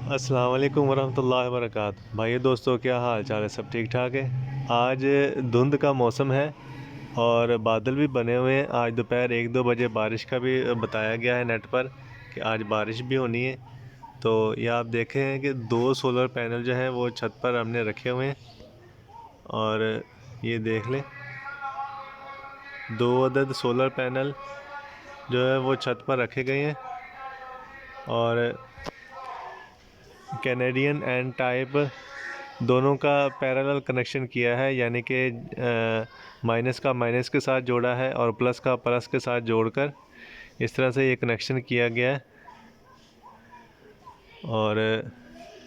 अस्सलाम वालेकुम वरहमतुल्लाहि वबरकातुहू। भाई दोस्तों, क्या हाल चाल है? सब ठीक ठाक है। आज धुंध का मौसम है और बादल भी बने हुए हैं। आज दोपहर 1-2 बजे बारिश का भी बताया गया है नेट पर कि आज बारिश भी होनी है। तो ये आप देखें कि 2 सोलर पैनल जो हैं वो छत पर हमने रखे हुए हैं और ये देख लें 2 अदद सोलर पैनल जो है वो छत पर रखे गए हैं और कैनेडियन एन टाइप दोनों का पैरेलल कनेक्शन किया है, यानी कि माइनस का माइनस के साथ जोड़ा है और प्लस का प्लस के साथ जोड़कर इस तरह से ये कनेक्शन किया गया है। और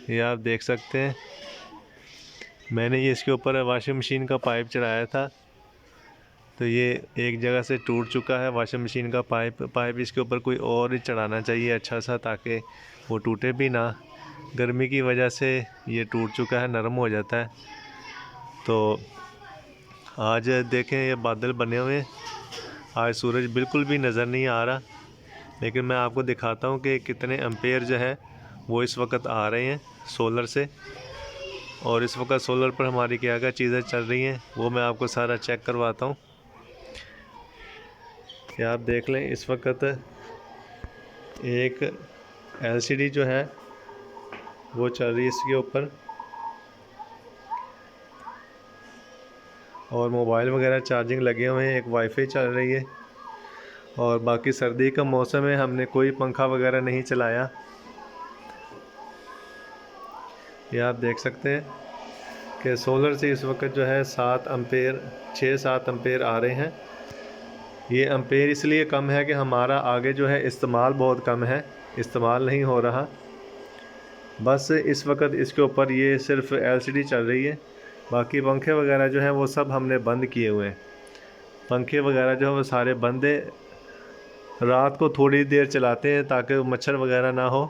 ये आप देख सकते हैं मैंने ये इसके ऊपर वॉशिंग मशीन का पाइप चढ़ाया था, तो ये एक जगह से टूट चुका है वॉशिंग मशीन का पाइप इसके ऊपर कोई और ही चढ़ाना चाहिए अच्छा सा, ताकि वो टूटे भी ना। गर्मी की वजह से ये टूट चुका है, नरम हो जाता है। तो आज देखें ये बादल बने हुए हैं, आज सूरज बिल्कुल भी नज़र नहीं आ रहा, लेकिन मैं आपको दिखाता हूँ कि कितने एम्पेयर जो है वो इस वक्त आ रहे हैं सोलर से। और इस वक्त सोलर पर हमारी क्या क्या चीज़ें चल रही हैं वो मैं आपको सारा चेक करवाता हूँ। क्या आप देख लें, इस वक्त एक एलसीडी जो है वो चल रही है इसके ऊपर, और मोबाइल वगैरह चार्जिंग लगे हुए हैं, एक वाईफाई चल रही है। और बाकी सर्दी का मौसम है, हमने कोई पंखा वगैरह नहीं चलाया। ये आप देख सकते हैं कि सोलर से इस वक्त जो है 6-7 एम्पेयर आ रहे हैं। ये एम्पेयर इसलिए कम है कि हमारा आगे जो है इस्तेमाल बहुत कम है, इस्तेमाल नहीं हो रहा। बस इस वक्त इसके ऊपर ये सिर्फ एलसीडी चल रही है, बाकी पंखे वगैरह जो हैं वो सब हमने बंद किए हुए हैं। पंखे वगैरह जो है वो सारे बंद है, रात को थोड़ी देर चलाते हैं ताकि मच्छर वगैरह ना हो,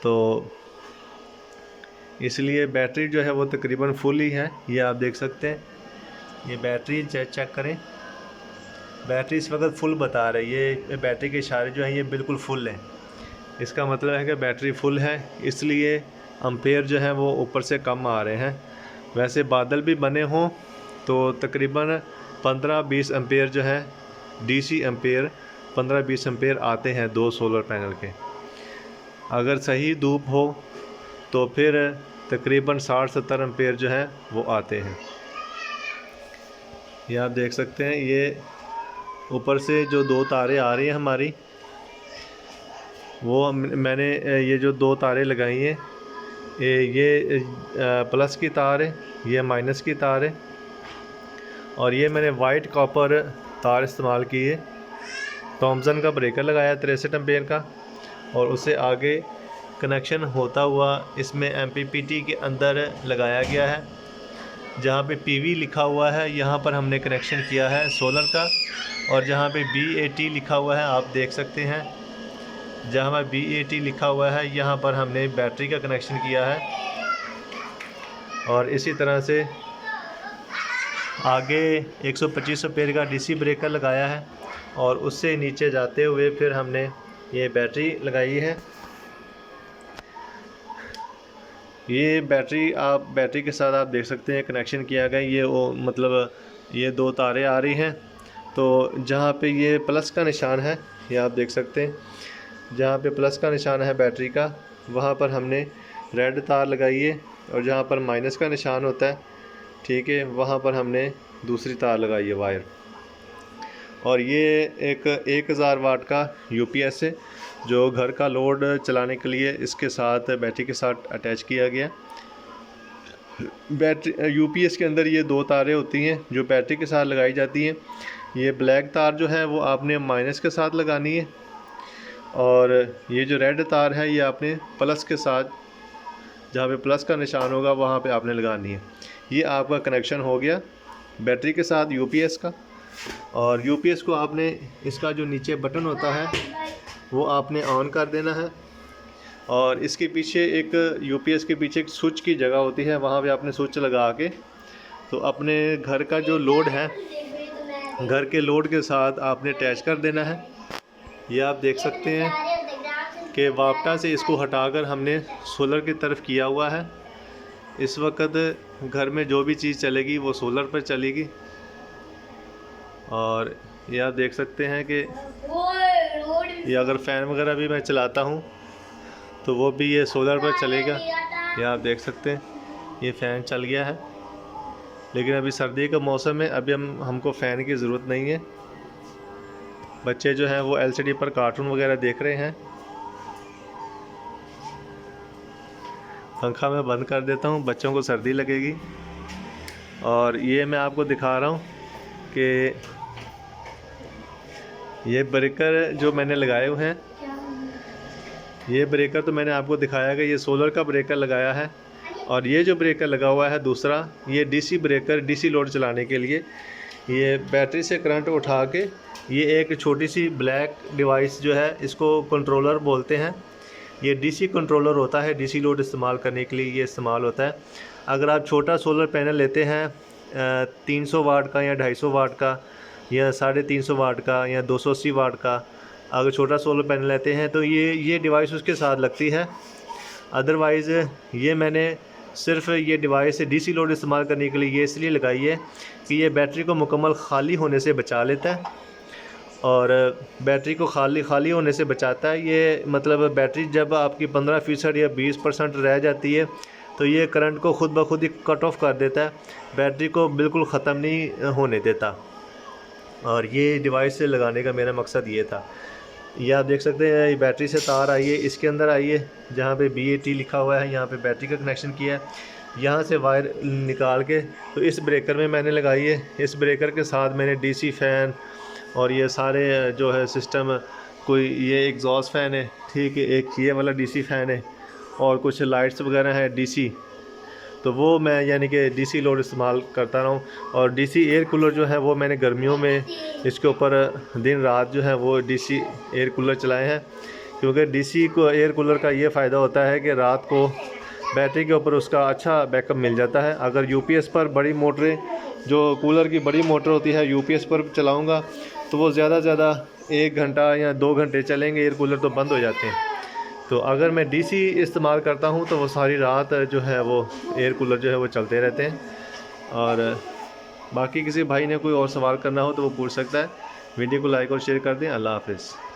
तो इसलिए बैटरी जो है वो तकरीबन फुल ही है। ये आप देख सकते हैं, ये बैटरी चेक करें, बैटरी इस वक्त फुल बता रही है। ये बैटरी के इशारे जो हैं ये बिल्कुल फुल हैं, इसका मतलब है कि बैटरी फुल है, इसलिए एम्पेयर जो है वो ऊपर से कम आ रहे हैं। वैसे बादल भी बने हों तो तकरीबन 15-20 एम्पेयर जो है डीसी एम्पेयर 15-20 एम्पेयर आते हैं 2 सोलर पैनल के। अगर सही धूप हो तो फिर तकरीबन 60-70 एम्पेयर जो है वो आते हैं। ये आप देख सकते हैं, ये ऊपर से जो 2 तारें आ रही हैं हमारी, वो मैंने ये जो 2 तारें लगाई हैं, ये प्लस की तार है, ये माइनस की तार है, और ये मैंने वाइट कॉपर तार इस्तेमाल की है। थॉमसन का ब्रेकर लगाया 63 एम्पेयर का, और उससे आगे कनेक्शन होता हुआ इसमें एमपीपीटी के अंदर लगाया गया है। जहाँ पे पीवी लिखा हुआ है यहाँ पर हमने कनेक्शन किया है सोलर का, और जहाँ पे BAT लिखा हुआ है आप देख सकते हैं, जहाँ BAT लिखा हुआ है यहाँ पर हमने बैटरी का कनेक्शन किया है। और इसी तरह से आगे 125 एम्पेयर का डीसी ब्रेकर लगाया है, और उससे नीचे जाते हुए फिर हमने ये बैटरी लगाई है। ये बैटरी के साथ आप देख सकते हैं कनेक्शन किया गया। ये वो मतलब ये 2 तारें आ रही हैं, तो जहाँ पे ये प्लस का निशान है, ये आप देख सकते हैं, जहाँ पे प्लस का निशान है बैटरी का वहाँ पर हमने रेड तार लगाई है, और जहाँ पर माइनस का निशान होता है, ठीक है, वहाँ पर हमने दूसरी तार लगाई है वायर। और ये एक 1000 वाट का यूपीएस है जो घर का लोड चलाने के लिए इसके साथ बैटरी के साथ अटैच किया गया। बैटरी यूपीएस के अंदर ये 2 तारें होती हैं जो बैटरी के साथ लगाई जाती हैं। ये ब्लैक तार जो है वो आपने माइनस के साथ लगानी है, और ये जो रेड तार है ये आपने प्लस के साथ, जहाँ पे प्लस का निशान होगा वहाँ पे आपने लगानी है। ये आपका कनेक्शन हो गया बैटरी के साथ यूपीएस का। और यूपीएस को आपने इसका जो नीचे बटन होता है वो आपने ऑन कर देना है, और इसके पीछे एक यूपीएस के पीछे एक स्विच की जगह होती है, वहाँ पे आपने स्विच लगा के तो अपने घर का जो लोड है घर के लोड के साथ आपने अटैच कर देना है। ये आप देख सकते हैं कि वापटा से इसको हटाकर हमने सोलर की तरफ किया हुआ है। इस वक्त घर में जो भी चीज़ चलेगी वो सोलर पर चलेगी। और ये आप देख सकते हैं कि ये अगर फ़ैन वगैरह भी मैं चलाता हूँ तो वो भी ये सोलर पर चलेगा। ये आप देख सकते हैं ये फ़ैन चल गया है, लेकिन अभी सर्दी का मौसम है, अभी हमको फ़ैन की ज़रूरत नहीं है। बच्चे जो हैं वो एलसीडी पर कार्टून वगैरह देख रहे हैं। पंखा मैं बंद कर देता हूँ, बच्चों को सर्दी लगेगी। और ये मैं आपको दिखा रहा हूँ कि ये ब्रेकर जो मैंने लगाए हुए हैं, ये ब्रेकर तो मैंने आपको दिखाया कि ये सोलर का ब्रेकर लगाया है। और ये जो ब्रेकर लगा हुआ है दूसरा, ये डीसी ब्रेकर, डीसी लोड चलाने के लिए ये बैटरी से करंट उठा के ये एक छोटी सी ब्लैक डिवाइस जो है इसको कंट्रोलर बोलते हैं। ये डीसी कंट्रोलर होता है, डीसी लोड इस्तेमाल करने के लिए ये इस्तेमाल होता है। अगर आप छोटा सोलर पैनल लेते हैं 300 वाट का या 250 वाट का या 350 वाट का या 280 वाट का, अगर छोटा सोलर पैनल लेते हैं तो ये डिवाइस उसके साथ लगती है। अदरवाइज़ ये मैंने सिर्फ ये डिवाइस डीसी लोड इस्तेमाल करने के लिए ये इसलिए लगाई है कि ये बैटरी को मुकम्मल खाली होने से बचा लेता है। और बैटरी को खाली होने से बचाता है। ये मतलब बैटरी जब आपकी 15% या 20% रह जाती है तो ये करंट को खुद ब खुद ही कट ऑफ कर देता है, बैटरी को बिल्कुल ख़त्म नहीं होने देता। और ये डिवाइस से लगाने का मेरा मकसद ये था। ये आप देख सकते हैं ये बैटरी से तार आई है, इसके अंदर आई है जहाँ पे BAT लिखा हुआ है, यहाँ पे बैटरी का कनेक्शन किया है। यहाँ से वायर निकाल के तो इस ब्रेकर में मैंने लगाई है। इस ब्रेकर के साथ मैंने DC फ़ैन और ये सारे जो है सिस्टम, कोई ये एग्जॉस्ट फ़ैन है, ठीक है, एक ये वाला DC फ़ैन है और कुछ लाइट्स वगैरह है DC, तो वो मैं यानी कि DC लोड इस्तेमाल करता रहा हूँ। और DC एयर कूलर जो है वो मैंने गर्मियों में इसके ऊपर दिन रात जो है वो DC एयर कूलर चलाए हैं, क्योंकि DC को एयर कूलर का ये फ़ायदा होता है कि रात को बैटरी के ऊपर उसका अच्छा बैकअप मिल जाता है। अगर UPS पर बड़ी मोटरें, जो कूलर की बड़ी मोटर होती है, UPS पर चलाऊँगा तो वो ज़्यादा से ज़्यादा 1 घंटा या 2 घंटे चलेंगे, एयर कूलर तो बंद हो जाते हैं। तो अगर मैं DC इस्तेमाल करता हूँ तो वो सारी रात जो है वो एयर कूलर जो है वो चलते रहते हैं। और बाकी किसी भाई ने कोई और सवाल करना हो तो वो पूछ सकता है। वीडियो को लाइक और शेयर कर दें। अल्लाह हाफ़िज़।